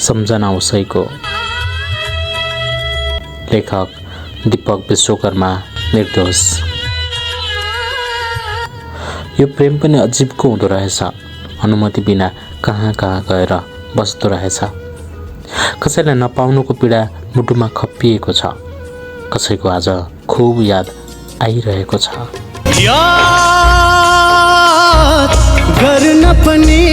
सम्झना उसैको। लेखक दीपक विश्वकर्मा, निर्दोष। यो प्रेम पनि अजीबको हुँदो रहेछ। अनुमति बिना कहाँ कहाँ गएर बस्दो रहेछ। कसैलाई नपाउनुको पीडा मुटुमा खप्पिएको छ। कसैको आज खुब याद आइरहेको छ। याद गर्न पनि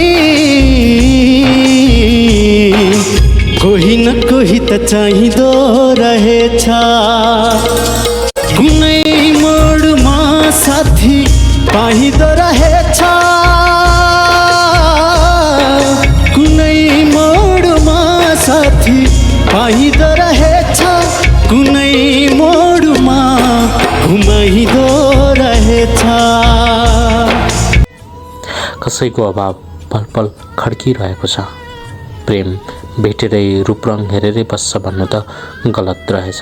कोही न कोही त चाहिँदो रहेछ। कुनै मोडमा साथी पाइँदो रहेछ। कुनै मोडमा साथी पाइँदो रहेछ। कुनै मोडमा घुमाइँदो रहेछ। कसैको अभाव पल पल खड्किरहेको छ। प्रेम भेटेरै रूपरङ हेरेरै बस्छ भन्नु त गलत रहेछ।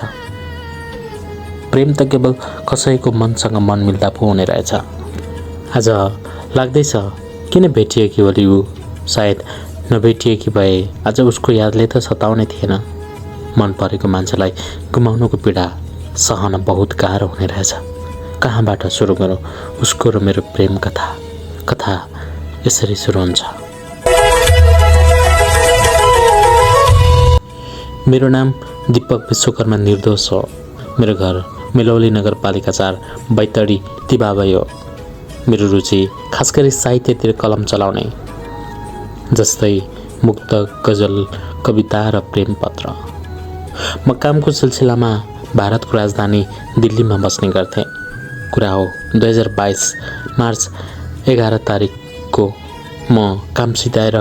प्रेम त केवल कसैको मनसँग मन मिल्दा पो हुने रहेछ। आज लाग्दैछ किन भेटिएकी होली ऊ। सायद नभेटिएकी भए आज उसको यादले त सताउने थिएन। मन परेको मान्छेलाई गुमाउनुको पीडा सहन बहुत गाह्रो हुने रहेछ। कहाँबाट सुरु गरौँ उसको र मेरो प्रेम कथा। कथा यसरी सुरु हुन्छ। मेरो नाम दीपक विश्वकर्मा, निर्दोष हो। मेरो घर मेलौली नगरपालिका 4 बैतडी तिबाबै हो। मेरो रुचि खास गरी साहित्यतिर कलम चलाउने, जस्तै मुक्तक, गजल, कविता र प्रेम पत्र। म कामको सिलसिलामा भारतको राजधानी दिल्लीमा बस्ने गर्थेँ। कुरा हो 2022 मार्च 11 तारिकको। म काम सिधाएर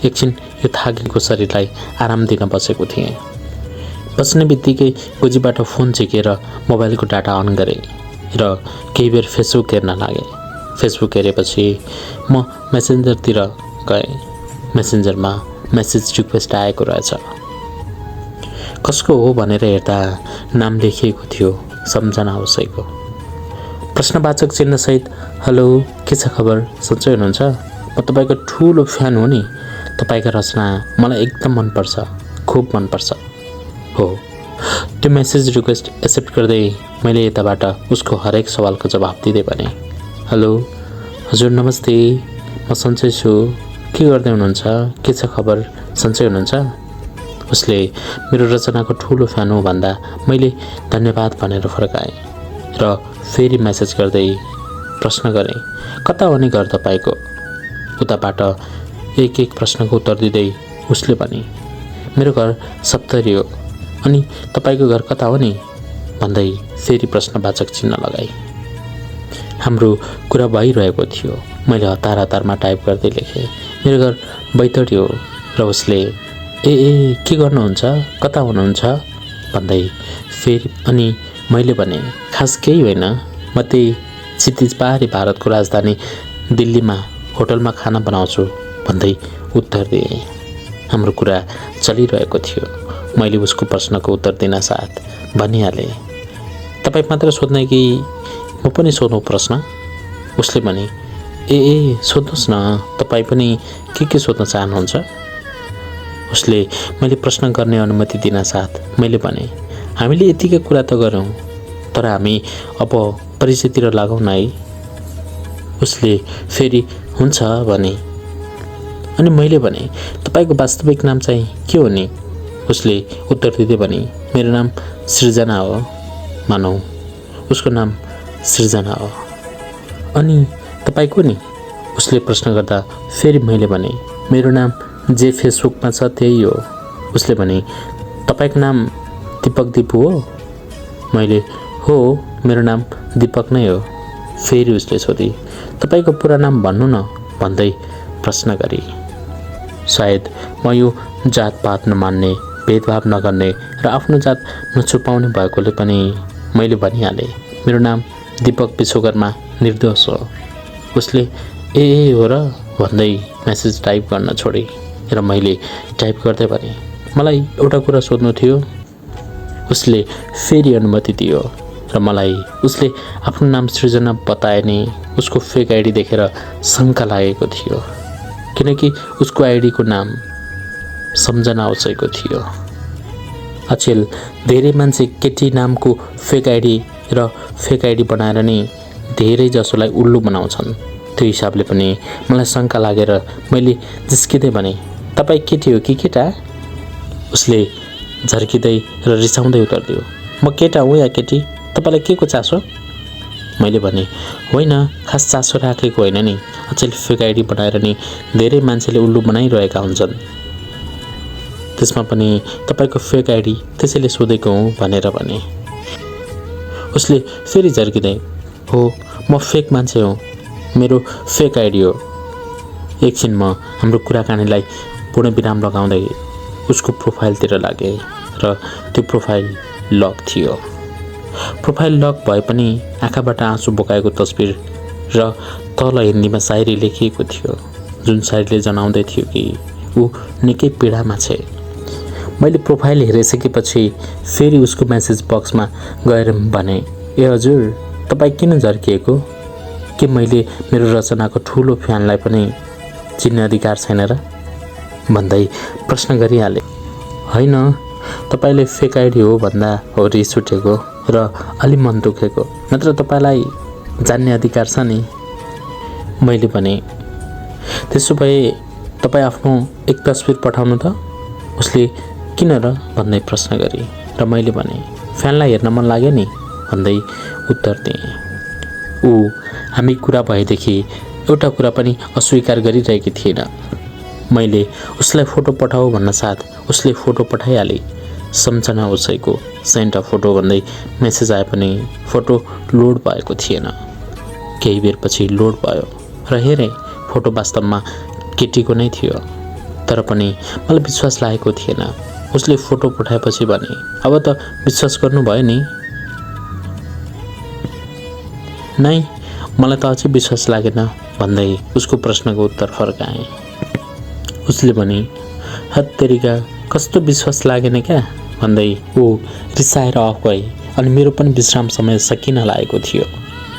एकछिन यो थाकेको शरीरलाई आराम दिन बसेको थिएँ। बस्ने बित्तिकै गोजीबाट फोन झिकेर मोबाइलको डाटा अन गरेँ र केही बेर फेसबुक हेर्न लागेँ। फेसबुक हेरेपछि म मेसेन्जरतिर गएँ। मेसेन्जरमा मेसेज रिक्वेस्ट आएको रहेछ। कसको हो भनेर हेर्दा नाम लेखिएको थियो, सम्झना उसैको। प्रश्नवाचक चिन्हसहित हेलो, के छ खबर, सन्चै हुनुहुन्छ? म तपाईँको ठुलो फ्यान हो नि। तपाईँका रचना मलाई एकदम मनपर्छ, खुब मनपर्छ। हो। त्यो मेसेज रिक्वेस्ट एक्सेप्ट गर्दै मैले यताबाट उसको हरेक सवालको जवाफ दिँदै भने, हेलो हजुर नमस्ते, म सन्चै छु, के गर्दै हुनुहुन्छ, के छ खबर, सन्चै हुनुहुन्छ? उसले मेरो रचनाको ठुलो फ्यान हो भन्दा मैले धन्यवाद भनेर फर्काएँ र फेरि मेसेज गर्दै प्रश्न गरेँ, कता हो नि घर तपाईँको? उताबाट एक एक प्रश्नको उत्तर दिँदै उसले भने, मेरो घर सप्तरी हो। अनि तपाईँको घर कता हो नि? भन्दै फेरि प्रश्नवाचक चिन्ह लगाए। हाम्रो कुरा भइरहेको थियो। मैले हतार हतारमा टाइप गर्दै लेखेँ, मेरो घर बैतडी हो। र उसले ए के गर्नुहुन्छ, कता हुनुहुन्छ भन्दै फेरि अनि मैले भने, खास केही होइन, म त्यही क्षितिज पारी भारतको राजधानी दिल्लीमा होटलमा खाना बनाउँछु भन्दै उत्तर दिएँ। हाम्रो कुरा चलिरहेको थियो। मैले उसको प्रश्नको उत्तर दिन साथ भनिहालेँ, तपाईँ मात्र सोध्ने कि म पनि सोधौँ प्रश्न? उसले भने, ए सोध्नुहोस् न, तपाईँ पनि के सोध्न चाहनुहुन्छ? उसले मैले प्रश्न गर्ने अनुमति दिन साथ मैले भने, हामीले यतिकै कुरा त गरौँ, तर हामी अब परिचयतिर लागौँ न है। उसले फेरि हुन्छ भने। अनि मैले भने, तपाईँको वास्तविक नाम चाहिँ के हो नि? उसले उत्तर दिँदै भने, मेरो नाम सृजना हो। मानौ उसको नाम सृजना हो। अनि तपाईँको नि? उसले प्रश्न गर्दा फेरि मैले भने, मेरो नाम जे फेसबुकमा छ त्यही हो। उसले भने, तपाईँको नाम दीपक दिपु हो? मैले हो, मेरो नाम दीपक नै हो। फेरि उसले सोधी, तपाईँको पुरा नाम भन्नु न भन्दै प्रश्न गरी। सायद म यो जातपात नमान्ने, भेदभाव नगर्ने र आफ्नो जात नछुपाउने भएकोले पनि मैले भनिहालेँ, मेरो नाम दीपक विश्वकर्मा, निर्दोष हो। उसले ए हो र भन्दै मेसेज टाइप गर्न छोडे र मैले टाइप गर्दै भने, मलाई एउटा कुरा सोध्नु थियो। उसले फेरि अनुमति दियो र मलाई उसले आफ्नो नाम सृजना बताए नि उसको फेक आइडी देखेर शङ्का लागेको थियो, किनकि उसको आइडीको नाम सम्झना उसैको थियो। अचेल धेरै मान्छे केटी नामको फेक आइडी र फेक आइडी बनाएर नै धेरै जसोलाई उल्लु बनाउँछन्। त्यो हिसाबले पनि मलाई शङ्का लागेर मैले जिस्किँदै भने, तपाईँ केटी हो कि केटा? उसले झर्किँदै र रिसाउँदै उत्तर दियो, म केटा हुँ या केटी? तपाईँलाई के को चासो? मैले भने, होइन, खास चासो राखेको होइन नि। अचेल फेक आइडी बनाएर नि धेरै मान्छेले उल्लु बनाइरहेका हुन्छन्। त्यसमा पनि तपाईँको फेक आइडी, त्यसैले सोधेको हुँ भनेर भने। उसले फेरि झर्किँदै, हो, म फेक मान्छे हुँ, मेरो फेक आइडी हो। एकछिन म हाम्रो कुराकानीलाई पूर्ण विराम लगाउँदै उसको प्रोफाइलतिर लागेँ र त्यो प्रोफाइल लक थियो। प्रोफाइल लक भए पनि आँखाबाट आँसु बोकाएको तस्बिर र तल हिन्दीमा सायरी लेखिएको थियो, जुन सायरीले जनाउँदै थियो कि ऊ निकै पीडामा छ। मैले प्रोफाइल हेरिसकेपछि फेरि उसको मेसेज बक्समा गएर भने, ए हजुर, तपाईँ किन झर्किएको? के मैले मेरो रचनाको ठुलो फ्यानलाई पनि चिन्ने अधिकार छैन र? भन्दै प्रश्न गरिहाले। होइन, तपाईँले फेक आइडी हो भन्दा हो रिस उठेको र अलि मन दुखेको, नत्र तपाईँलाई जान्ने अधिकार छ नि। मैले भने, त्यसो भए तपाईँ आफ्नो एक तस्बिर पठाउनु त? उसले किन र भन्दै प्रश्न गरी र मैले भने, फ्यानलाई हेर्न मन लाग्यो नि भन्दै उत्तर दिएँ। ऊ हामी कुरा भएदेखि एउटा कुरा पनि अस्वीकार गरिरहेकी थिएन। मैले उसलाई फोटो पठाऊ भन्न साथ उसले फोटो पठाइहाले। सम्झना उसैको सेन्ट अ फोटो भन्दै मेसेज आए पनि फोटो लोड भएको थिएन। केही बेरपछि लोड भयो र हेरेँ फोटो वास्तवमा केटीको नै थियो। तर पनि मलाई विश्वास लागेको थिएन। उसले फोटो पठाएपछि भने, अब त विश्वास गर्नुभयो नि? नै, मलाई त अझै विश्वास लागेन भन्दै उसको प्रश्नको उत्तर फर्काएँ। उसले भने, हत्तेरिका, कस्तो विश्वास लागेन क्या भन्दै ऊ रिसाएर अफ गए अनि मेरो पनि विश्राम समय सकिन लागेको थियो।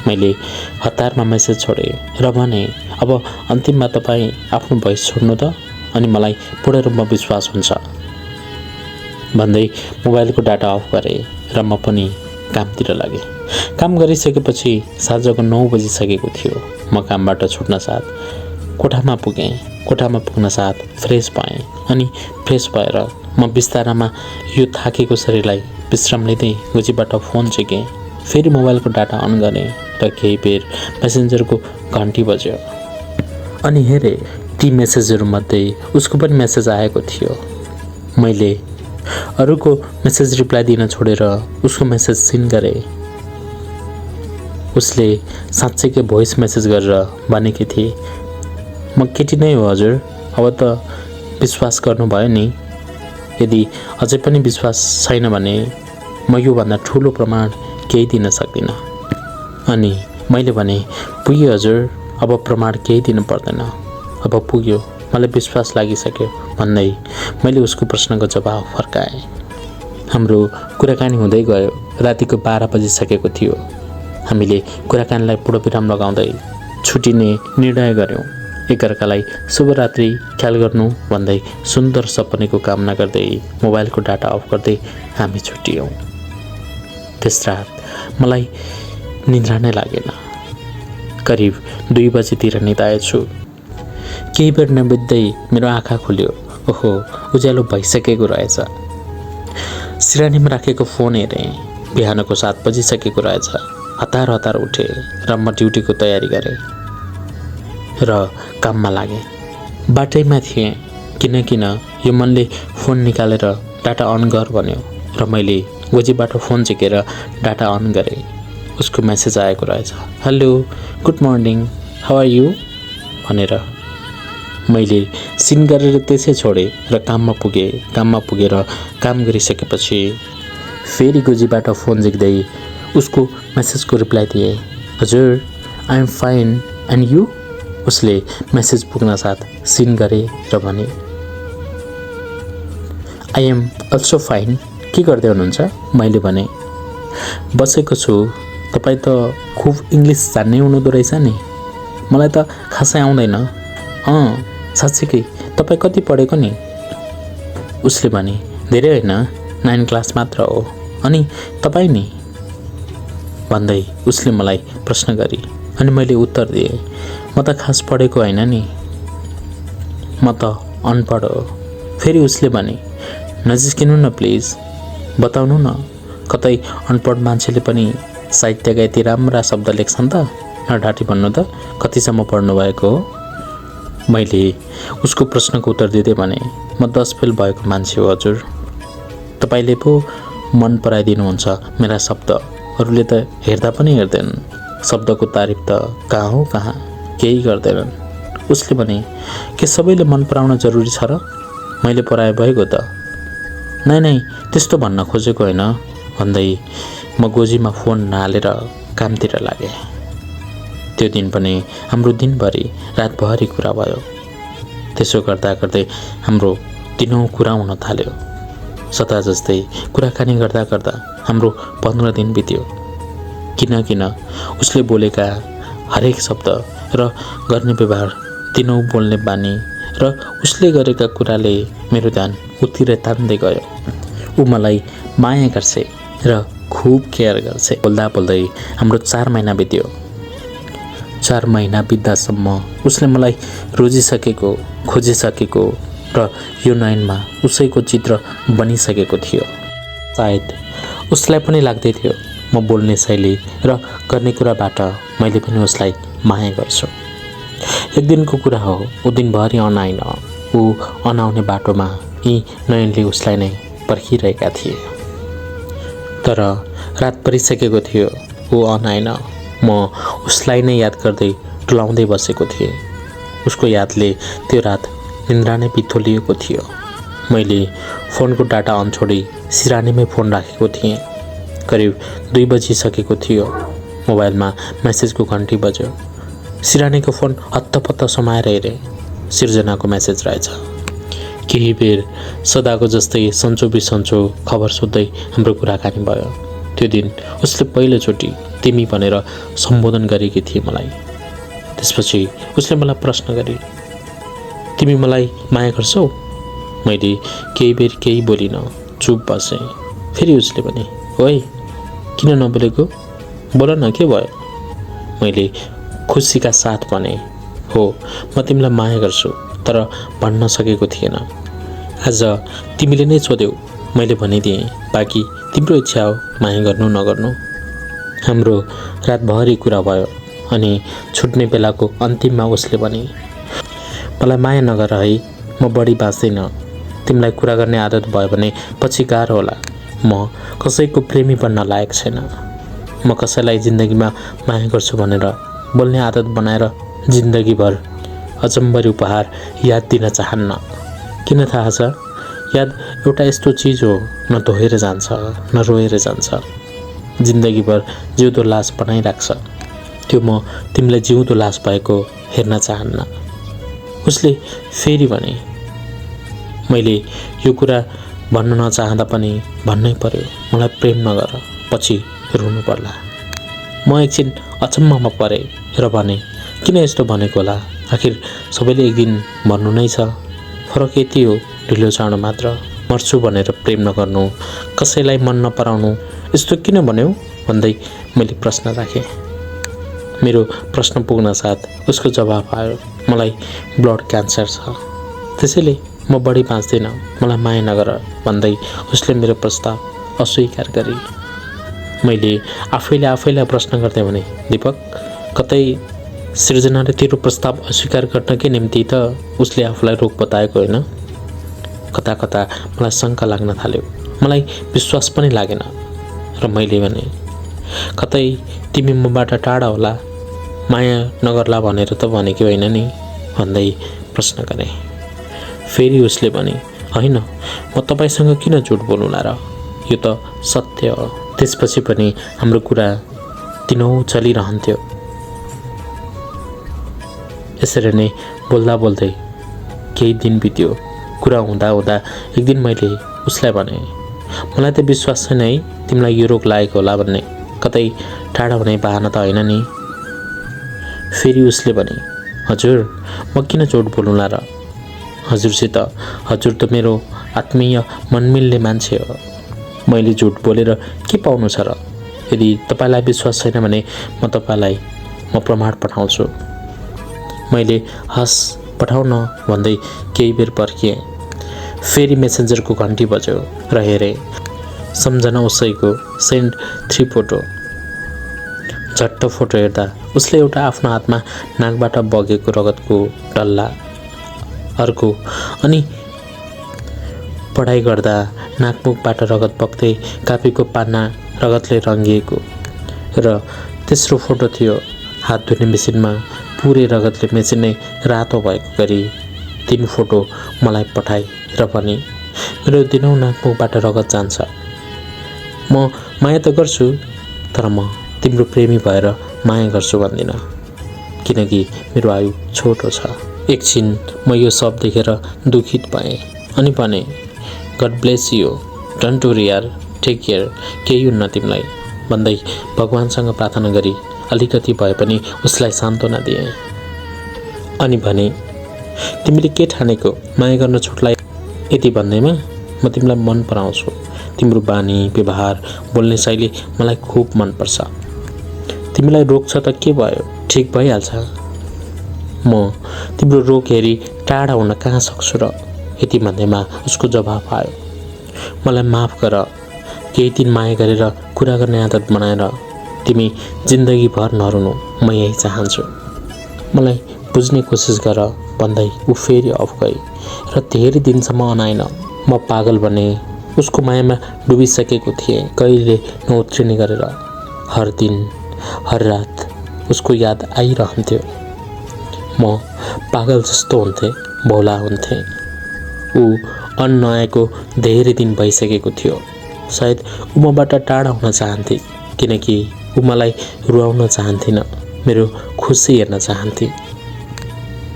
मैले हतारमा मेसेज छोडेँ र भने, अब अन्तिममा तपाईँ आफ्नो भोइस छोड्नु त, अनि मलाई पूर्ण रूपमा विश्वास हुन्छ भन्दै मोबाइलको डाटा अफ गरेँ र म पनि कामतिर लागेँ। काम गरिसकेपछि साँझको 9 बजिसकेको थियो। म कामबाट छुट्न साथ कोठामा पुगेँ। कोठामा पुग्न साथ फ्रेस भएँ अनि फ्रेस भएर म बिस्तारामा यो थाकेको शरीरलाई विश्राम लिँदै गोजीबाट फोन चेकेँ। फेरि मोबाइलको डाटा अन गरेँ र केही बेर मेसेन्जरको घन्टी बज्यो अनि हेरेँ ती मेसेजहरूमध्ये उसको पनि मेसेज आएको थियो। मैले अरूको मेसेज रिप्लाई दिन छोडेर उसको मेसेज सिन गरेँ। उसले साँच्चैकै भोइस मेसेज गरेर भनेकी थिए, म केटी नै हो हजुर, अब त विश्वास गर्नुभयो नि? यदि अझै पनि विश्वास छैन भने म योभन्दा ठुलो प्रमाण केही दिन सक्दिनँ। अनि मैले भने, पुग्यो हजुर, अब प्रमाण केही दिनु पर्दैन, अब पुग्यो, मलाई विश्वास लागिसक्यो भन्दै मैले उसको प्रश्नको जवाफ फर्काएँ। हाम्रो कुराकानी हुँदै गयो। रातिको 12 बजिसकेको थियो। हामीले कुराकानीलाई पूर्ण विराम लगाउँदै छुटिने निर्णय गऱ्यौँ। एकअर्कालाई शुभरात्रि, ख्याल गर्नु भन्दै सुन्दर सपनीको कामना गर्दै मोबाइलको डाटा अफ गर्दै हामी छुट्टियौँ। त्यस रात मलाई निद्रा नै लागेन। करिब 2 बजीतिर निदाएछु। केही बेर नबित्दै मेरो आँखा खुल्यो। ओहो, उज्यालो भइसकेको रहेछ। सिरानीमा राखेको फोन हेरेँ। बिहानको 7 बजिसकेको रहेछ। हतार हतार उठेँ र म ड्युटीको तयारी गरेँ र काममा लागेँ। बाटैमा थिएँ किन यो मनले फोन निकालेर डाटा अन गर भन्यो र मैले गोजीबाट फोन झिकेर डाटा अन गरेँ। उसको मेसेज आएको रहेछ, hello, good morning, how are you भनेर। मैले सिन गरेर त्यसै छोडेँ र काममा पुगेँ। काममा पुगेर काम गरिसकेपछि फेरि गोजीबाट फोन झिक्दै उसको मेसेजको रिप्लाई दिएँ, हजुर, I am fine and you? उसले मेसेज पुग्न साथ सिन गरे र भने, आई एम अल्सो फाइन, के गर्दै हुनुहुन्छ? मैले भने, बसेको छु, तपाईँ त खुब इङ्ग्लिस जान्नै हुनुहुँदो रहेछ नि। मलाई त खासै आउँदैन। साँच्चीकै तपाईँ कति पढेको नि? उसले भने, धेरै होइन, 9 क्लास मात्र हो। अनि तपाईँ नि? भन्दै उसले मलाई प्रश्न गरी अनि मैले उत्तर दिएँ, म त खास पढेको होइन नि, म त अनपढ हो। फेरि उसले भने, नजिस्किनु न प्लिज, बताउनु न, कतै अनपढ मान्छेले पनि साहित्यका यति राम्रा शब्द लेख्छन् त? नढाँटी भन्नु त, कतिसम्म पढ्नुभएको हो? मैले उसको प्रश्नको उत्तर दिँदै भने, म 10 फेल भएको मान्छे हो हजुर। तपाईँले पो मन पराइदिनुहुन्छ मेरा शब्द, अरूले त हेर्दा पनि हेर्दैनन्। शब्दको तारिफ त कहाँ हो कहाँ, केही गर्दैनन्। उसले भने, के सबैले मन पराउन जरुरी छ र? मैले पराए भएको त? नै त्यस्तो भन्न खोजेको होइन भन्दै म गोजीमा फोन नहालेर कामतिर लागेँ। त्यो दिन पनि हाम्रो दिनभरि रातभरि कुरा भयो। त्यसो गर्दा गर्दै हाम्रो दिनौँ कुरा हुन थाल्यो। सदा जस्तै कुराकानी गर्दा गर्दा हाम्रो 15 दिन बित्यो। किन उसले बोलेका हरेक शब्द र गर्ने व्यवहार, दिनौँ बोल्ने बानी र उसले गरेका कुराले मेरो ध्यान उतिर तान्दै गयो। ऊ मलाई माया गर्छ र खुब केयर गर्छ। बोल्दा बोल्दै हाम्रो 4 महिना बित्यो। 4 महिना बित्दासम्म उसले मलाई रोजिसकेको, खोजिसकेको र यो नयनमा उसैको चित्र बनिसकेको थियो। सायद उसलाई पनि लाग्दै थियो म बोल्ने शैली र गर्ने कुराबाट मैले पनि उसलाई माया गर्छु। एक दिनको कुरा हो, ऊ दिनभरि अनाइन। ऊ अनाउने बाटोमा यी नयनले उसलाई नै पर्खिरहेका थिए। तर रात परिसकेको थियो, ऊ अनाइन। म उसलाई नै याद गर्दै टुलाउँदै बसेको थिएँ। उसको यादले त्यो रात निन्द्रा नै बिथोलिएको थियो। मैले फोनको डाटा अन छोडी सिरानीमै फोन राखेको थिएँ। करिब 2 बजिसकेको थियो। मोबाइलमा मेसेजको घन्टी बज्यो। सिरानीको फोन हत्तपत्त समाएर हेरेँ। सिर्जनाको मेसेज रहेछ। केही बेर सदाको जस्तै सन्चो बिसन्चो खबर सोध्दै हाम्रो कुराकानी भयो। त्यो दिन उसले पहिलोचोटि तिमी भनेर सम्बोधन गरेकी थिए मलाई। त्यसपछि उसले मलाई प्रश्न गरे, तिमी मलाई माया गर्छौ? मैले केही बेर केही बोलिनँ, चुप बसेँ। फेरि उसले भने, ओइ किन नबोलेको, बोल न, के भयो? मैले खुसीका साथ भने, हो म तिमीलाई माया गर्छु, तर भन्न सकेको थिएन। आज तिमीले नै सोध्यौ, मैले भनिदिएँ, बाँकी तिम्रो इच्छा हो माया गर्नु नगर्नु। हाम्रो रातभरि कुरा भयो अनि छुट्ने बेलाको अन्तिममा उसले भने, मलाई माया नगर है, म बढी बाँच्दिनँ। तिमीलाई कुरा गर्ने आदत भयो भने पछि गाह्रो होला। म कसैको प्रेमी बन्न लायक छैन। म कसैलाई जिन्दगीमा माया गर्छु भनेर बोल्ने आदत बनाएर जिन्दगीभर अचम्बरी उपहार याद दिन चाहन्न। किन थाहा छ? याद एउटा यस्तो चिज हो, न धोएर जान्छ न रोएर जान्छ, जिन्दगीभर जिउँदो लास बनाइराख्छ। त्यो म तिमीलाई जिउँदो लास भएको हेर्न चाहन्न। उसले फेरि भने, मैले यो कुरा भन्न नचाहँदा पनि भन्नै पर्यो, मलाई प्रेम नगर, पछि रुनु पर्ला। म एकछिन अचम्ममा परेँ र भने, किन यस्तो भनेको होला? आखिर सबैले एक दिन भन्नु नै छ। फरक यति हो, ढिलो चाँडो मात्र। मर्छु भनेर प्रेम नगर्नु, कसैलाई मन नपराउनु, यस्तो किन भन्यौ भन्दै मैले प्रश्न राखेँ। मेरो प्रश्न पुग्न साथ उसको जवाफ आयो, मलाई ब्लड क्यान्सर छ, त्यसैले म बढी बाँच्दिनँ, मलाई माया नगर भन्दै उसले मेरो प्रस्ताव अस्वीकार गरे। मैले आफैलाई प्रश्न गर्दै भने, दीपक, कतै सृजनाले तेरो प्रस्ताव अस्वीकार गर्नकै निम्ति त उसले आफूलाई रोग बताएको होइन? कता कता मलाई शङ्का लाग्न थाल्यो, मलाई विश्वास पनि लागेन। र मैले भने, कतै तिमी मबाट टाढा होला, माया नगर्ला भनेर त भनेकी होइन नि भन्दै प्रश्न गरेँ। फेरि उसले भने, होइन, म तपाईँसँग किन झुट बोलुला र, यो त सत्य हो। त्यसपछि पनि हाम्रो कुरा दिनौँ चलिरहन्थ्यो। यसरी नै बोल्दा बोल्दै केही दिन बित्यो। कुरा हुँदा हुँदा एक दिन मैले उसलाई भने, मलाई त विश्वास छैन है तिमीलाई यो रोग लागेको होला भन्ने, कतै टाढा हुने बहाना त होइन नि? फेरि उसले भने, हजुर, म किन झुट बोलुला र, हजुरसित। हजुर त मेरो आत्मीय मनमिल्ने मान्छे हो। मैले झुट बोलेर के पाउनु छ र? यदि तपाईँलाई विश्वास छैन भने म प्रमाण पठाउँछु। मैले हस् पठाउन भन्दै केही बेर पर्खिएँ। फेरि मेसेन्जरको घन्टी बज्यो र हेरेँ सम्झना उसैको सेन्ड 3 फोटो। झट्ट फोटो हेर्दा उसले एउटा आफ्नो हातमा नाकबाट बगेको रगतको डल्ला, अर्को अनि पढाइ गर्दा नाकमुखबाट रगत बग्दै कापीको पाना रगतले रङ्गिएको, र तेस्रो फोटो थियो हात धुने मेसिनमा पुरै रगतले मेसिन नै रातो भएको गरी। 3 फोटो मलाई पठाए र पनि मेरो दिनौँ नाकमुखबाट रगत जान्छ। म माया त गर्छु, तर म तिम्रो प्रेमी भएर माया गर्छु भन्दिनँ, किनकि मेरो आयु छोटो छ। एकछिन म यो सब देखेर दुखित भएँ अनि भने God bless you, don't worry यार, टेक केयर, केही हुन्न तिमीलाई भन्दै भगवानसँग प्रार्थना गरी अलिकति भए पनि उसलाई सान्त्वना दिएँ। अनि भने तिमीले के ठानेको माया गर्न छुट्लाई? यति भन्दैमा म तिमीलाई मन पराउँछु। तिम्रो बानी व्यवहार बोल्ने शैली मलाई खुब मनपर्छ। तिमीलाई रोग छ त के भयो, ठिक भइहाल्छ। म तिम्रो रोग हेरी टाढा हुन कहाँ सक्छु र? यति भन्दैमा उसको जवाफ आयो, मलाई माफ गर। केही दिन माया गरेर कुरा गर्ने आदत बनाएर तिमी जिन्दगीभर नरुनु, म यही चाहन्छु। मलाई बुझ्ने कोसिस गर भन्दै ऊ फेरि अफ गई र धेरै दिनसम्म अनाएन। म पागल बने, उसको मायामा डुबिसकेको थिएँ, कहिले नउत्रिने गरेर। हर दिन हर रात उसको याद आइरहन्थ्यो। म पागल जस्तो हुन्थेँ, भोला हुन्थेँ। ऊ अन्न आएको धेरै दिन भइसकेको थियो। सायद ऊ मबाट टाढा हुन चाहन्थे, किनकि ऊ मलाई रुवाउन चाहन्थिन, मेरो खुसी हेर्न चाहन्थे।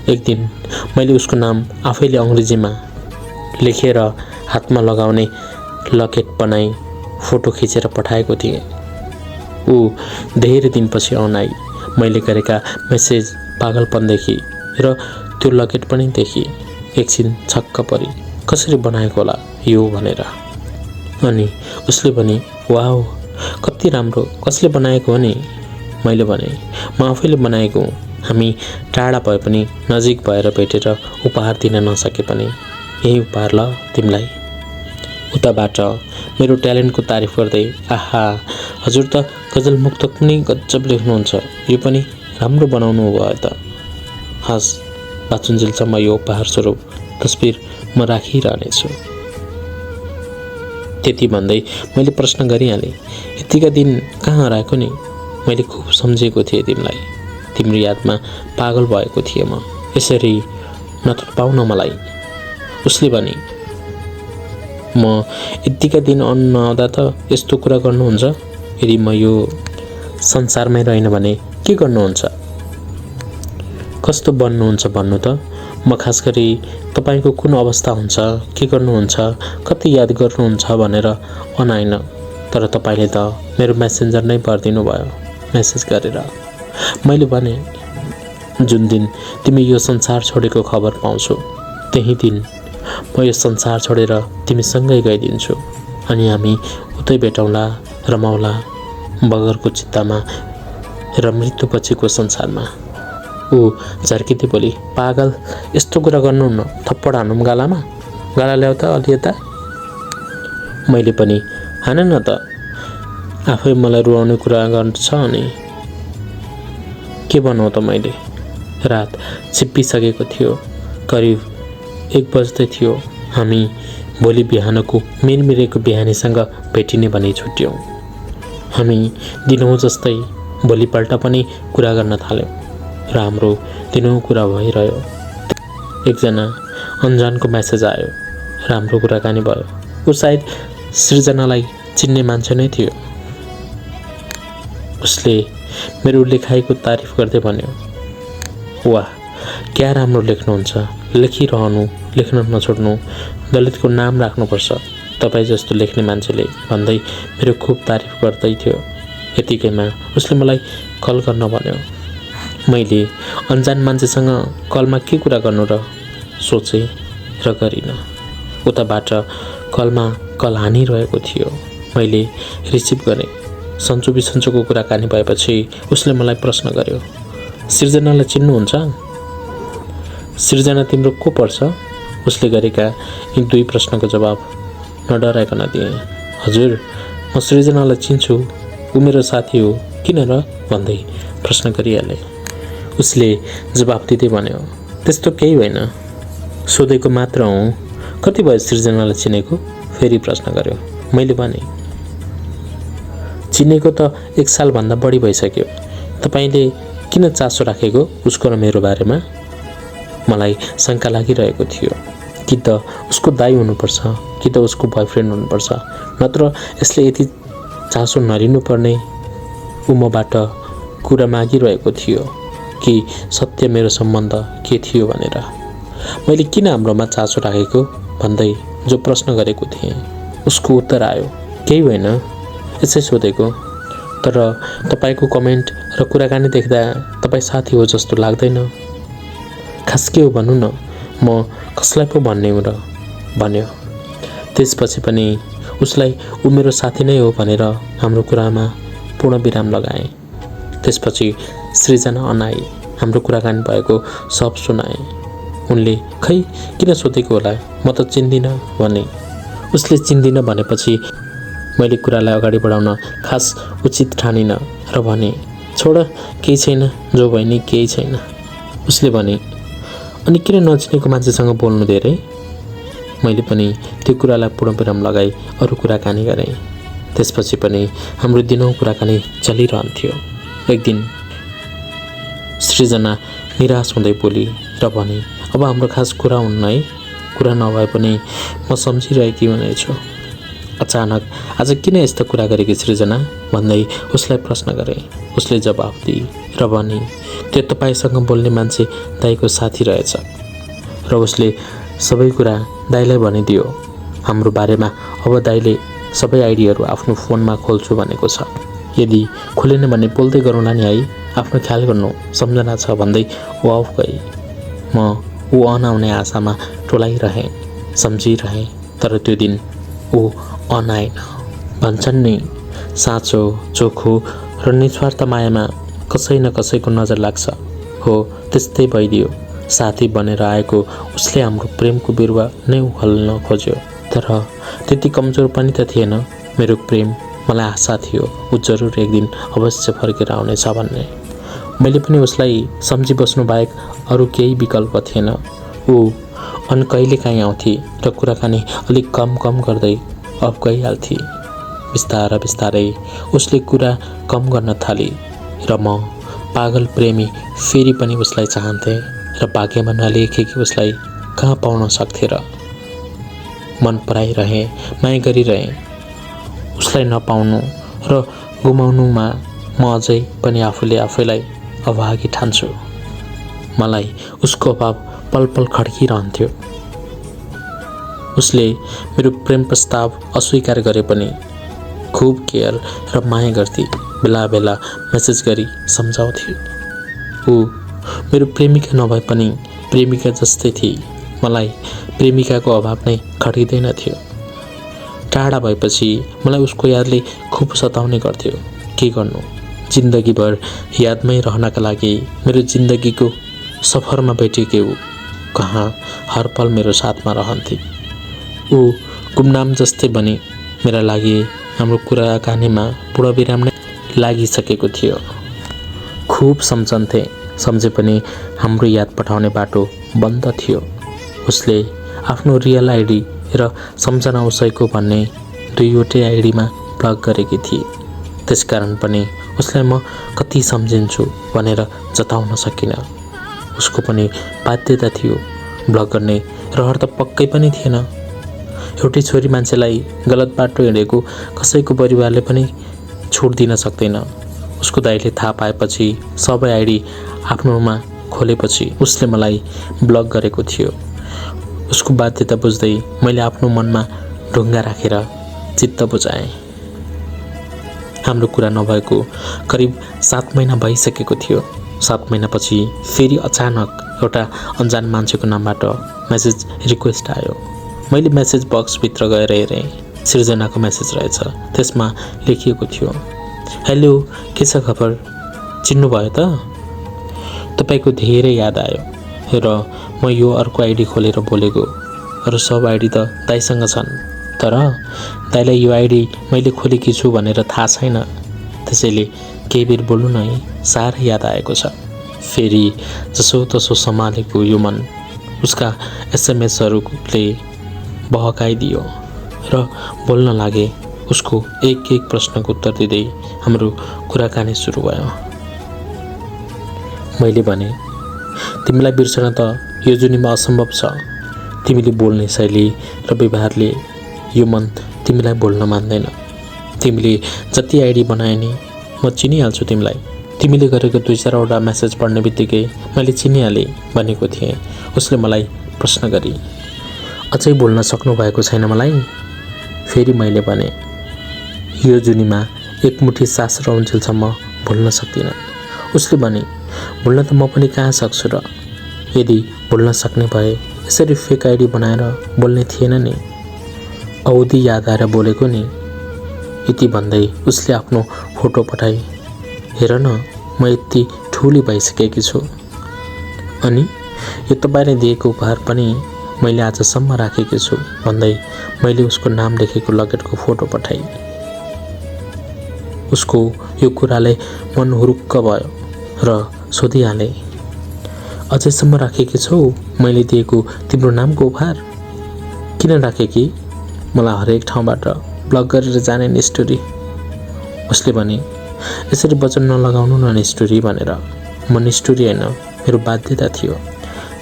एक दिन मैले उसको नाम आफैले अङ्ग्रेजीमा लेखेर हातमा लगाउने लकेट बनाई फोटो खिचेर पठाएको थिएँ। ऊ धेरै दिनपछि आउनाई। मैले गरेका मेसेज पागलपनदेखि र त्यो लकेट पनि देखी एकछिन छक्क परी, कसरी बनाएको होला यो भनेर। अनि उसले भने वाउ कति राम्रो, कसले बनाएको हो नि? मैले भने म आफैले बनाएको हुँ। हामी टाढा भए पनि नजिक भएर भेटेर उपहार दिन नसके पनि यही उपहार ल तिमीलाई। उताबाट मेरो ट्यालेन्टको तारिफ गर्दै आहा हजुर त गजल मुक्तक पनि गजब लेख्नुहुन्छ, यो पनि राम्रो बनाउनु भयो त। हस् बाचुन्जेलसम्म यो उपहार स्वरूप तस्बिर म राखिरहनेछु। त्यति भन्दै मैले प्रश्न गरिहालेँ, यतिका दिन कहाँ हराएको नि? मैले खुब सम्झेको थिएँ तिमीलाई, तिम्रो यादमा पागल भएको थिएँ म, यसरी नथपाउन मलाई। उसले भने म यतिका दिन अन्न नआउँदा त यस्तो कुरा गर्नुहुन्छ? यदि म यो संसारमै रहेन भने के गर्नुहुन्छ? कस्तो बन्नुहुन्छ भन्नु त? म खास गरी तपाईँको कुन अवस्था हुन्छ, के गर्नुहुन्छ, कति याद गर्नुहुन्छ भनेर अनाइन, तर तपाईँले त मेरो मेसेन्जर नै भरिदिनु भयो मेसेज गरेर। मैले भने जुन दिन तिमी यो संसार छोडेको खबर पाउँछु त्यही दिन म यो संसार छोडेर तिमीसँगै गइदिन्छु, अनि हामी उतै भेटौँला, रमाउला बगरको चित्तामा र मृत्युपछिको संसारमा। ऊ झर्किँदै बोली, पागल यस्तो कुरा गर्नुहुन्न, थप्पड हान्नुम गालामा, गाला ल्याउ त अलि यता। मैले पनि हान न त, आफै मलाई रुवाउने कुरा गर्छ अनि के बनाऊ त मैले। रात छिप्पिसकेको थियो, करिब 1 बज्दै थियो। हामी भोलि बिहानको मिरमिरेको बिहानीसँग भेटिने भनी छुट्यौँ। हामी दिनौँ जस्तै भोलिपल्ट पनि कुरा गर्न थाल्यौँ र हाम्रो दिनौँ कुरा भइरह्यो। एकजना अन्जानको मेसेज आयो र हाम्रो कुराकानी भयो। ऊ सायद सृजनालाई चिन्ने मान्छे नै थियो। उसले मेरो लेखाइको तारिफ गर्दै भन्यो, वाह क्या राम्रो लेख्नुहुन्छ, लेखिरहनु, लेख्न नछोड्नु, दलितको नाम राख्नुपर्छ तपाईँ जस्तो लेख्ने मान्छेले भन्दै मेरो खुब तारिफ गर्दै थियो। यतिकैमा उसले मलाई कल गर्न भन्यो। मैले अन्जान मान्छेसँग कलमा के कुरा गर्नु र सोचेँ। र गरिनँ। उताबाट कलमा कल हानिरहेको थियो। मैले रिसिभ गरेँ। सन्चो बिसन्चोको कुराकानी भएपछि उसले मलाई प्रश्न गर्यो, सृजनालाई चिन्नुहुन्छ? सृजना तिम्रो को पर्छ? उसले गरेका 1-2 प्रश्नको जवाब नडराइकन दिएँ। हजुर, म सृजनालाई चिन्छु, ऊ मेरो साथी हो, किन र भन्दै प्रश्न गरिहाले। उसले जवाब दिँदै भन्यो, त्यस्तो केही होइन, सोधेको मात्र हूँ। कति भयो सृजनालाई चिनेको? फेरि प्रश्न गर्यो। मैले भने, चिनेको त 1 सालभन्दा बढी भइसक्यो। तपाईँले किन चासो राखेको उसको र मेरो बारेमा? मलाई शङ्का लागिरहेको थियो। कि त उसको दाइ हुनुपर्छ, कि त उसको बोयफ्रेन्ड हुनुपर्छ, नत्र यसले यति चासो नलिनुपर्ने। ऊ मबाट कुरा मागिरहेको थियो कि सत्य मेरो सम्बन्ध के थियो भनेर। मैले किन हाम्रोमा चासो राखेको भन्दै जो प्रश्न गरेको थिएँ उसको उत्तर आयो, केही होइन, यसै सोधेको। तर तपाईँको कमेन्ट र कुराकानी देख्दा तपाईँ साथी हो जस्तो लाग्दैन। खास के हो भन्नु न, म कसलाई पो भन्ने हो र भन्यो। त्यसपछि पनि उसलाई ऊ मेरो साथी नै हो भनेर हाम्रो कुरामा पूर्ण विराम लगाएँ। त्यसपछि सृजना अनाई हाम्रो कुराकानी भएको सब सुनाए। उनले खै किन सोधेको होला, म त चिन्दिनँ भने। उसले चिन्दिनँ भनेपछि मैले कुरालाई अगाडि बढाउन खास उचित ठानिनँ र भने, छोड, केही छैन, जो भयो नि केही छैन। उसले भने, अनि किन नचिनेको मान्छेसँग बोल्नु धेरै? मैले पनि त्यो कुरालाई पूर्ण विराम लगाई अरू कुराकानी गरेँ। त्यसपछि पनि हाम्रो दिनौँ कुराकानी चलिरहन्थ्यो। एक दिन सृजना निराश हुँदै बोली र भने, अब हाम्रो खास कुरा हुन्न है, कुरा नभए पनि म सम्झिरहेकी हुनेछु। अचानक आज किन यस्तो कुरा गरेकी सृजना भन्दै उसलाई प्रश्न गरेँ। उसले जवाफ दिई र भने, त्यो तपाईँसँग बोल्ने मान्छे दाइको साथी रहेछ र उसले सबै कुरा दाइलाई भनिदियो हाम्रो बारेमा। अब दाइले सबै आइडीहरू आफ्नो फोनमा खोल्छु भनेको छ। यदि खोलेन भने बोल्दै गरौँला नि है, आफ्नो ख्याल गर्नु, सम्झना छ भन्दै ऊ अफ गई। म ऊ अनाउने आशामा टोलाइरहेँ, सम्झिरहेँ, तर त्यो दिन ऊ अनाएन। भन्छन् नि, साँचो, चोखो र निस्वार्थ मायामा कसै न कसैको नजर लाग्छ। हो त्यस्तै भइदियो। साथी बनेर आएको उसले हाम्रो प्रेमको बिरुवा नै उखाल्न खोज्यो। तर त्यति कमजोर पनि त थिएन मेरो प्रेम। मलाई आशा थियो ऊ जरुर एक दिन अवश्य फर्केर आउनेछ भन्ने। मैले पनि उसलाई सम्झिबस्नु बाहेक अरू केही विकल्प थिएन। ऊ अनि कहिलेकाहीँ आउँथे र कुराकानी अलिक कम गर्दै अफ गइहाल्थे। बिस्तारै बिस्तारै उसले कुरा कम गर्न थाली र म पागल प्रेमी फेरि पनि उसलाई चाहन्थे र भाग्यमा नलेखेकी उसलाई कहाँ पाउन सक्थे र। मन पराइरहेँ, माया गरिरहेँ। उसलाई नपाउनु र गुमाउनुमा म अझै पनि आफैलाई अभागी ठान्छु। मलाई उसको अभाव पल पल खड्किरहन्थ्यो। उसले मेरो प्रेम प्रस्ताव अस्वीकार गरे पनि खुब केयर र माया गर्थे। बेला बेला मेसेज गरी सम्झाउँथे। ऊ मेरो प्रेमिका नभए पनि प्रेमिका जस्तै थिए। मलाई प्रेमिकाको अभाव नै खड्किँदैन थियो। टाढा भएपछि मलाई उसको यादले खुब सताउने गर्थ्यो। के गर्नु, जिन्दगीभर यादमै रहनका लागि मेरो जिन्दगीको सफरमा भेटेकी ऊ कहाँ हर पल मेरो साथमा रहन्थे। ऊ गुमनाम जस्तै बनी मेरा लागि हाम्रो कुराकानीमा पूर्ण विराम नै लागिसकेको थियो। खुब सम्झन्थे, सम्झे पनि हाम्रो याद पठाउने बाटो बन्द थियो। उसले आफ्नो रियल आइडी र सम्झना उसैको भन्ने 2वटै आइडीमा ब्लक गरेकी थिए। त्यसकारण पनि उसलाई म कति सम्झिन्छु भनेर जताउन सकिनँ। उसको पनि बाध्यता थियो ब्लक गर्ने, रहर त पक्कै पनि थिएन। एउटै छोरी मान्छेलाई गलत बाटो हिँडेको कसैको परिवारले पनि छोड दिन सक्दैन। उसको दाइले थाहा पाएपछि सबै आइडी आफ्नोमा खोलेपछि उसले मलाई ब्लक गरेको थियो। उसको बाध्यता बुझ्दै मैले आफ्नो मनमा ढुङ्गा राखेर चित्त बुझाएँ। हाम्रो कुरा नभएको करिब 7 महिना भइसकेको थियो। 7 महिनापछि फेरि अचानक एउटा अनजान मान्छेको नामबाट मेसेज रिक्वेस्ट आयो। मैले मेसेज बक्सभित्र गएर हेरेँ। सृजनाको मेसेज रहेछ। त्यसमा लेखिएको थियो, हेलो, के छ खबर, चिन्नुभयो त? तपाईँको धेरै याद आयो र म यो अर्को आइडी खोलेर बोलेको। अरू सब आइडी त दाइसँग छन्, तर दाइलाई यो आइडी मैले खोलेकी छु भनेर थाहा छैन। त्यसैले केही बेर बोल्नु न है, साह्रै याद आएको छ। फेरि जसोतसो सम्हालेको यो मन उसका एसएमएसहरूले बहकाइदियो र बोल्न लागे। उसको एक एक प्रश्नको उत्तर दिँदै हाम्रो कुराकानी सुरु भयो। मैले भने, तिमीलाई बिर्सन त यो जुनीमा असम्भव छ। तिमीले बोल्ने शैली र व्यवहारले यो मन तिमीलाई बोल्न मान्दैन। तिमीले जति आइडी बनाए नि म चिनिहाल्छु तिमीलाई। तिमीले गरेको 2-4वटा मेसेज पढ्ने बित्तिकै मैले चिनिहालेँ भनेको थिएँ। उसले मलाई प्रश्न गरी, अझै बोल्न सक्नु भएको छैन मलाई? फेरि मैले भने, यो जुनीमा एक मुठी सास रहन्जेलसम्म भुल्न सक्दिनँ। उसले भने, भुल्न त म पनि कहाँ सक्छु र? यदि भुल्न सक्ने भए यसरी फेक आइडी बनाएर बोल्ने थिएन नि। अवधि याद आएर बोलेको नि। यति भन्दै उसले आफ्नो फोटो पठाई, हेर न, म यति ठुली भइसकेकी छु। अनि यो तपाईँले दिएको उपहार पनि मैले आजसम्म राखेकी छु भन्दै मैले उसको नाम लेखेको लगेटको फोटो पठाएँ। उसको यो कुराले मन हुरुक्क भयो र सोधिहाले, अझैसम्म राखेकी छौ मैले दिएको तिम्रो नामको उपहार? किन राखेकी? मलाई हरेक ठाउँबाट ब्लक गरेर जाने नि स्टोरी। उसले भने, यसरी वचन नलगाउनु न निष्ठुरी भनेर। म निष्ठुरी होइन, मेरो बाध्यता थियो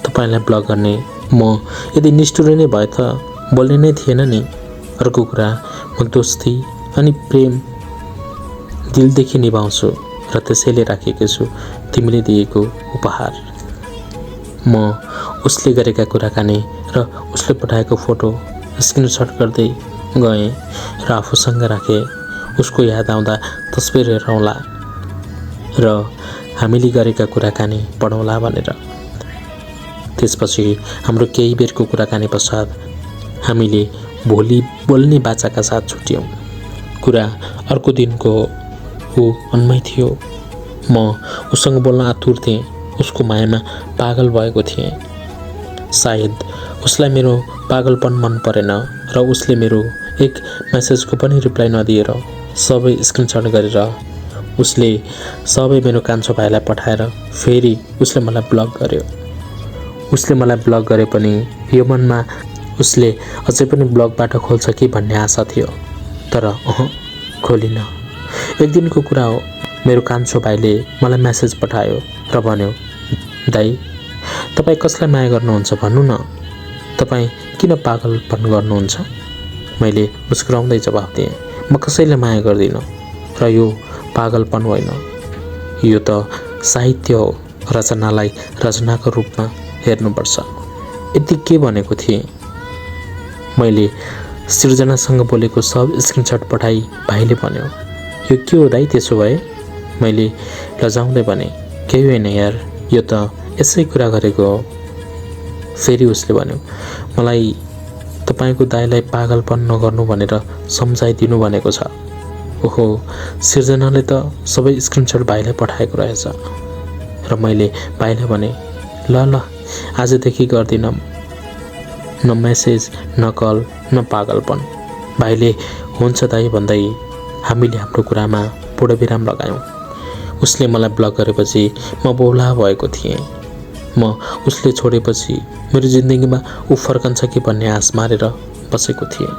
तपाईँलाई ब्लक गर्ने। म यदि निष्ठुरी नै भए त बोल्ने नै थिएन नि। अर्को कुरा, म दोस्ती अनि प्रेम दिलदेखि निभाउँछु र त्यसैले राखेको छु तिमीले दिएको उपहार। म उसले गरेका कुराकानी र उसले पठाएको फोटो स्क्रिनसट गर्दै गएँ र आफूसँग राखेँ। उसको याद आउँदा तस्बिर हेरौँला र हामीले गरेका कुराकानी पढौँला भनेर। त्यसपछि हाम्रो केही बेरको कुराकानी पश्चात हामीले भोलि बोल्ने बाचाका साथ छुट्यौँ। कुरा अर्को दिनको हो, अन्मै थियो। म उसँग बोल्न आतुर थिएँ। उसको मायामा पागल भएको थिएँ। सायद उसलाई मेरो पागलपन मन परेन र उसले मेरो एक मेसेजको पनि रिप्लाई नदिएर सबै स्क्रिनसट गरेर उसले सबै मेरो कान्छो भाइलाई पठाएर फेरि उसले मलाई ब्लक गर्यो। उसले मलाई ब्लक गरे पनि यो मनमा उसले अझै पनि ब्लकबाट खोल्छ कि भन्ने आशा थियो, तर खोलिन। एक दिनको कुरा हो, मेरो कान्छो भाइले मलाई मेसेज पठायो र भन्यो, दाइ, तपाईँ कसलाई माया गर्नुहुन्छ भन्नु न, तपाईँ किन पागलपन गर्नुहुन्छ? मैले मुस्कुराउँदै जवाफ दिएँ, म कसैलाई माया गर्दिनँ र यो पागलपन होइन, यो त साहित्य हो। रचनालाई रचनाको रूपमा हेर्नुपर्छ। यति के भनेको थिएँ? मैले सृजनासँग बोलेको सब स्क्रिनसट पठाई भाइले भन्यो, यो के हो दाइ त्यसो भए? मैले लजाउँदै भने, केही होइन यार, यो त यसै कुरा गरेको हो। फेरि उसले भन्यो, मलाई तपाईँको दाइलाई पागलपन नगर्नु भनेर सम्झाइदिनु भनेको छ। ओहो, सृजनाले त सबै स्क्रिनसट भाइलाई पठाएको रहेछ। र मैले भाइलाई भने, ल आजदेखि गर्दिनँ न मेसेज, न कल, न पागलपन। भाइले हुन्छ दाइ भन्दै हामीले हाम्रो कुरामा पूर्णविराम लगायौँ। उसले मलाई ब्लक गरेपछि म बोला भएको थिएँ। म उसले छोडेपछि मेरो जिन्दगीमा ऊ फर्कन्छ कि भन्ने आश मारेर बसेको थिएँ।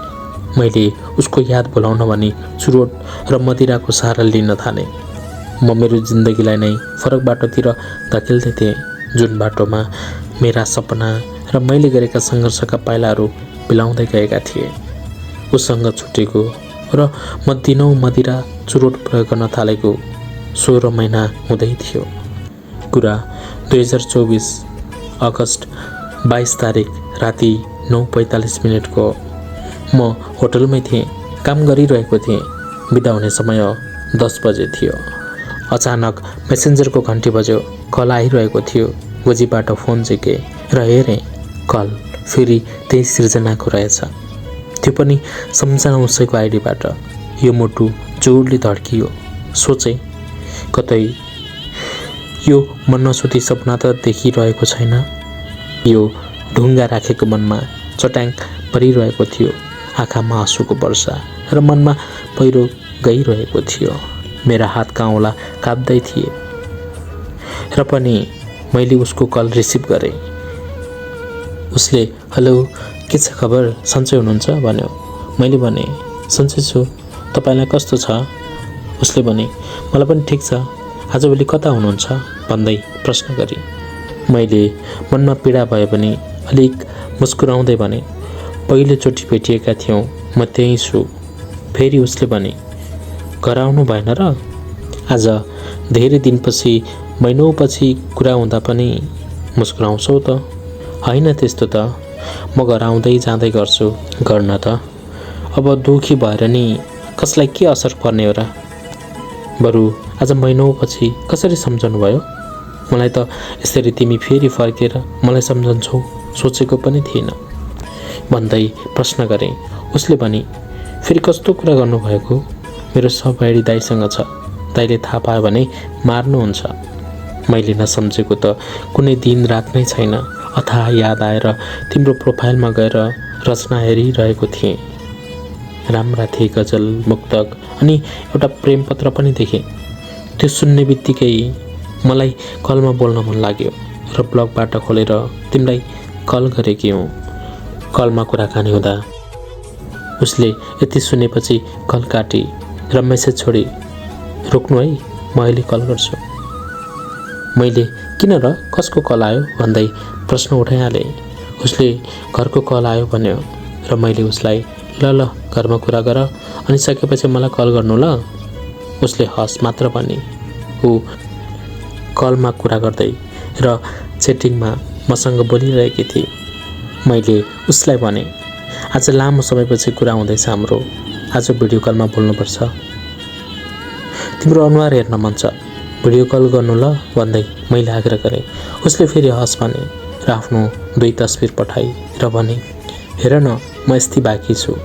मैले उसको याद बोलाउन भनी चुरोट र मदिराको सहारा लिन थालेँ। म मेरो जिन्दगीलाई नै फरक बाटोतिर धकेल्दै थिएँ, जुन बाटोमा मेरा सपना र मैले गरेका सङ्घर्षका पाइलाहरू बिलाउँदै गएका थिए। उसँग छुटेको र म दिनौँ मदिरा चुरोट प्रयोग गर्न थालेको 16 महिना हुँदै थियो। कुरा 2024 अगस्त 22 तारिक राति 9:45 को। म होटलमै थिएँ, काम गरिरहेको थिएँ। बिदा हुने समय 10 बजे थियो। अचानक मेसेन्जरको घन्टी बज्यो। कल आइरहेको थियो। गोजीबाट फोन झिके र हेरेँ कल फेरि त्यही सृजनाको रहेछ। त्यो पनि सम्झना उसैको आइडीबाट। यो मुटु जोडले धड्कियो। सोचे कतै यो मन नसुती सपना त देखिरहेको छैन। यो ढुङ्गा राखेको मनमा चट्याङ परिरहेको थियो। आँखामा आँसुको वर्षा र मनमा पहिरो गइरहेको थियो। मेरा हातका औँला काप्दै थिए र पनि मैले उसको कल रिसिभ गरेँ। उसले हेलो के छ खबर, सन्चै हुनुहुन्छ भन्यो। मैले भने सन्चै छु, तपाईँलाई कस्तो छ? उसले भने मलाई पनि ठिक छ, आजभोलि कता हुनुहुन्छ भन्दै प्रश्न गरे। मैले मनमा पीडा भए पनि अलिक मुस्कुराउँदै भने पहिलोचोटि भेटिएका थियौँ, म त्यहीँ छु। फेरि उसले भने घर आउनु भएन र? आज धेरै दिनपछि महिनौपछि कुरा हुँदा पनि मुस्कुराउँछौ त? होइन त्यस्तो त, म घर आउँदै जाँदै गर्छु गर्न त। अब दुखी भएर नि कसलाई के असर पर्ने हो र? बरु आज महिनौपछि कसरी सम्झनु भयो? मलाई त यसरी तिमी फेरि फर्केर मलाई सम्झन्छौ सोचेको पनि थिएन भन्दै प्रश्न गरेँ। उसले भने फेरि कस्तो कुरा गर्नुभएको? मेरो सब आइडी दाइसँग छ, दाइले थाहा पायो भने मार्नुहुन्छ। मैले नसम्झेको त कुनै दिन रात नै छैन। अथाह याद आएर तिम्रो प्रोफाइलमा गएर रचना हेरिरहेको थिएँ। राम्रा थिए गजल, मुक्तक अनि एउटा प्रेम पत्र पनि देखेँ। त्यो सुन्ने बित्तिकै मलाई कलमा बोल्न मन लाग्यो र ब्लगबाट खोलेर तिमीलाई कल गरेकी हुँ। कलमा कुराकानी हुँदा उसले यति सुनेपछि कल काटी र मेसेज छोडी रोक्नु है, म अहिले कल गर्छु। मैले किन र, कसको कल आयो भन्दै प्रश्न उठाइहालेँ। उसले घरको कल आयो भन्यो र मैले उसलाई ल ल घरमा कुरा गर अनि सकेपछि मलाई कल गर्नु ल। उसले हस् मात्र भने। ऊ कलमा कुरा गर्दै र च्याटिङमा मसँग बोलिरहेकी थिए। मैले उसलाई भने आज लामो समयपछि कुरा हुँदैछ हाम्रो, आज भिडियो कलमा बोल्नुपर्छ। तिम्रो अनुहार हेर्न मन छ, भिडियो कल गर्नु ल भन्दै मैले आग्रह गरेँ। उसले फेरि हस् भने र आफ्नो 2 तस्बिर पठाई र भने हेर न म यस्तै बाँकी छु।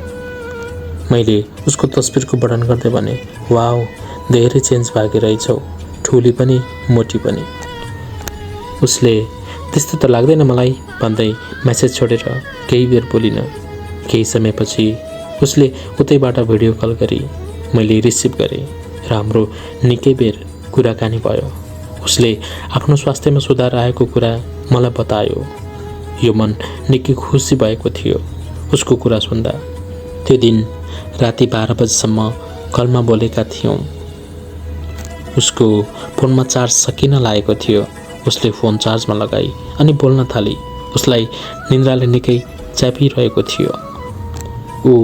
मैले उसको तस्बिरको वर्णन गर्दै भने वाउ धेरै चेन्ज भएको रहेछौ, ठुली पनि मोटी पनि। उसले त्यस्तो त लाग्दैन मलाई भन्दै मेसेज छोडेर केही बेर बोलिन। केही समयपछि उसले उतैबाट भिडियो कल गरी। मैले रिसिभ गरेँ र हाम्रो निकै बेर कुराकानी भयो। उसले आफ्नो स्वास्थ्यमा सुधार आएको कुरा मलाई बतायो। यो मन निकै खुसी भएको थियो उसको कुरा सुन्दा। त्यो दिन राति 12 बजेसम्म कलमा बोलेका थियौँ। उसको फोनमा चार्ज सकिन लागेको थियो। उसले फोन चार्जमा लगाई अनि बोल्न थाली। उसलाई निन्द्राले निकै च्यापिरहेको थियो। ऊ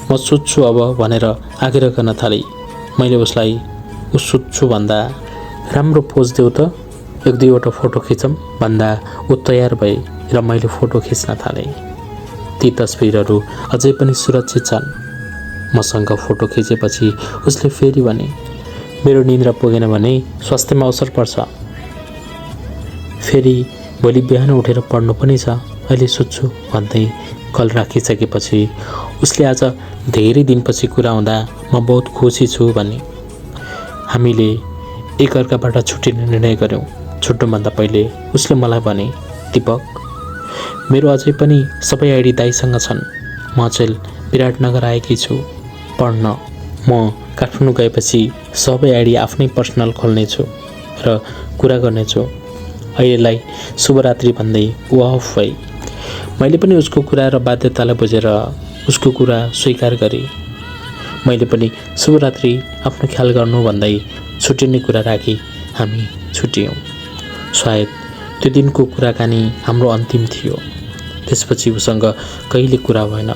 म सुत्छु अब भनेर आग्रह गर्न थाली। मैले उसलाई ऊ सुत्छु भन्दा राम्रो पोज देऊ त, 1-2वटा फोटो खिचौँ भन्दा ऊ तयार भए र मैले फोटो खिच्न थालेँ। ती तस्बिरहरू अझै पनि सुरक्षित छन्। मसँग फोटो खिचेपछि उसले फेरि भने मेरो निन्द्रा पुगेन भने स्वास्थ्यमा असर पर्छ। फेरि भोलि बिहान उठेर पढ्नु पनि छ, अहिले सुत्छु भन्दै कल राखिसकेपछि उसले आज धेरै दिनपछि कुरा हुँदा म बहुत खुसी छु भने। हामीले एकअर्काबाट छुट्टिने निर्णय गऱ्यौँ। छुट्नुभन्दा पहिले उसले मलाई भने दीपक मेरो अझै पनि सबै आइडी दाइसँग छन्। म चाहिँ विराटनगर आएकी छु पढ्न। म काठमाडौँ गएपछि सबै आइडी आफ्नै पर्सनल खोल्नेछु र कुरा गर्नेछु। अहिलेलाई शुभरात्रि भन्दै ऊ अफ भई। मैले पनि उसको कुरा र बाध्यतालाई बुझेर उसको कुरा स्वीकार गरेँ। मैले पनि शुभरात्रि, आफ्नो ख्याल गर्नु भन्दै छुट्टिने कुरा राखी हामी छुट्टियौँ। सायद त्यो दिनको कुराकानी हाम्रो अन्तिम थियो। त्यसपछि उसँग कहिले कुरा भएन।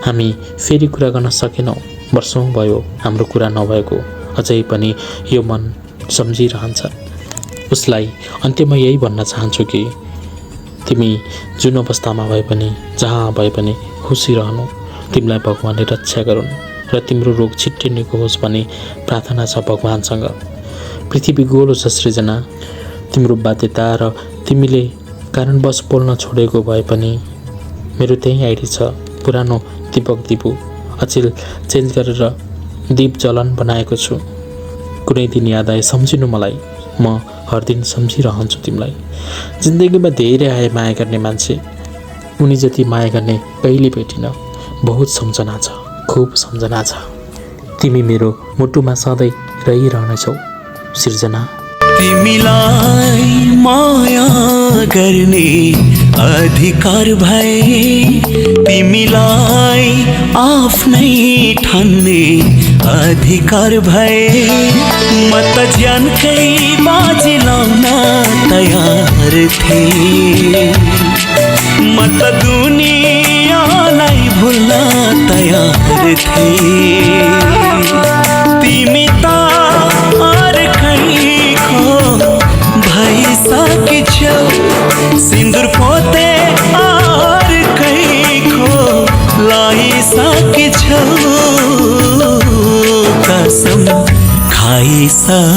हामी फेरि कुरा गर्न सकेनौँ। वर्षौँ भयो हाम्रो कुरा नभएको। अझै पनि यो मन सम्झिरहन्छ। उसलाई अन्त्यमा यही भन्न चाहन्छु कि तिमी जुन अवस्थामा भए पनि जहाँ भए पनि खुसी रहनु। तिमीलाई भगवानले रक्षा गरून् र तिम्रो रोग छिट्टै निको होस् भन्ने प्रार्थना छ भगवानसँग। पृथ्वी गोलो छ सृजना, तिम्रो बाध्यता र तिमीले कारणवश बोल्न छोडेको भए पनि मेरो त्यही आइडी छ, पुरानो दीपक दिपु। अचेल चेन्ज गरेर दीप जलन बनाएको छु। कुनै दिन याद आए सम्झिनु मलाई, म हर दिन सम्झिरहन्छु तिमीलाई। जिन्दगीमा धेरै आए माया गर्ने मान्छे, उनी जति माया गर्ने कहिले भेटिन। बहुत सम्झना छ, खुब सम्झना छ। तिमी मेरो मुटुमा सधैँ रहिरहनेछौ सिर्जना। तिमीलाई माया गर्ने अधिकार भए, तिमीलाई आफ्नै ठान्ने अधिकार भए, म त ज्यानकै बाजी लाउन तयार थिएँ, म त दुनियाँलाई भुल्न तयार थिएँ। तिमी त अर्कैको भइसकेछौ, सिन्दुर पोते अर्कैको लाइसकेछौ, कसम खाइसकेछौ।